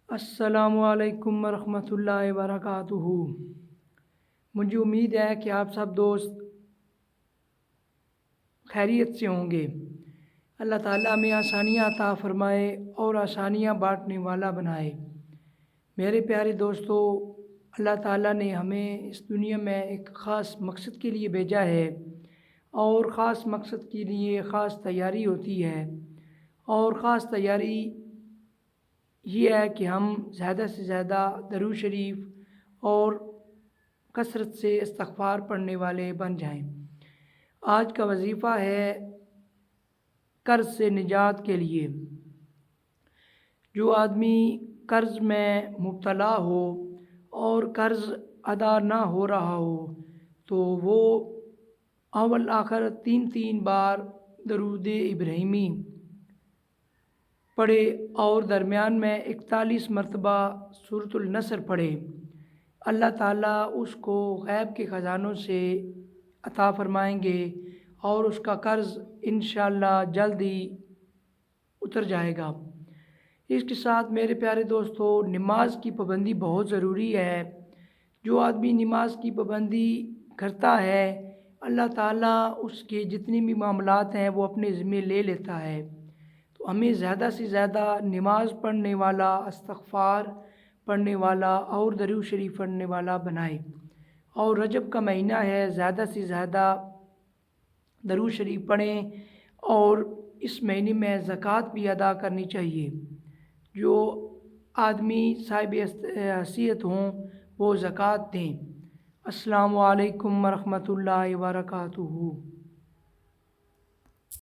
السلام علیکم ورحمۃ اللہ وبرکاتہ۔ مجھے امید ہے کہ آپ سب دوست خیریت سے ہوں گے۔ اللہ تعالیٰ ہمیں آسانیاں عطا فرمائے اور آسانیاں بانٹنے والا بنائے۔ میرے پیارے دوستو، اللہ تعالیٰ نے ہمیں اس دنیا میں ایک خاص مقصد کے لیے بھیجا ہے، اور خاص مقصد کے لیے خاص تیاری ہوتی ہے، اور خاص تیاری یہ ہے کہ ہم زیادہ سے زیادہ درود شریف اور کثرت سے استغفار پڑھنے والے بن جائیں۔ آج کا وظیفہ ہے قرض سے نجات کے لیے۔ جو آدمی قرض میں مبتلا ہو اور قرض ادا نہ ہو رہا ہو تو وہ اول آخر 3 بار درود ابراہیمی پڑھے اور درمیان میں 41 مرتبہ سورۃ النصر پڑھے۔ اللہ تعالیٰ اس کو غیب کے خزانوں سے عطا فرمائیں گے اور اس کا قرض انشاءاللہ جلد ہی اتر جائے گا۔ اس کے ساتھ میرے پیارے دوستو، نماز کی پابندی بہت ضروری ہے۔ جو آدمی نماز کی پابندی کرتا ہے، اللہ تعالیٰ اس کے جتنے بھی معاملات ہیں وہ اپنے ذمے لے لیتا ہے۔ تو ہمیں زیادہ سے زیادہ نماز پڑھنے والا، استغفار پڑھنے والا اور درود شریف پڑھنے والا بنائے۔ اور رجب کا مہینہ ہے، زیادہ سے زیادہ درود شریف پڑھیں، اور اس مہینے میں زکوٰۃ بھی ادا کرنی چاہیے۔ جو آدمی صاحب حیثیت ہوں وہ زکوٰۃ دیں۔ السلام علیکم ورحمۃ اللہ وبرکاتہ۔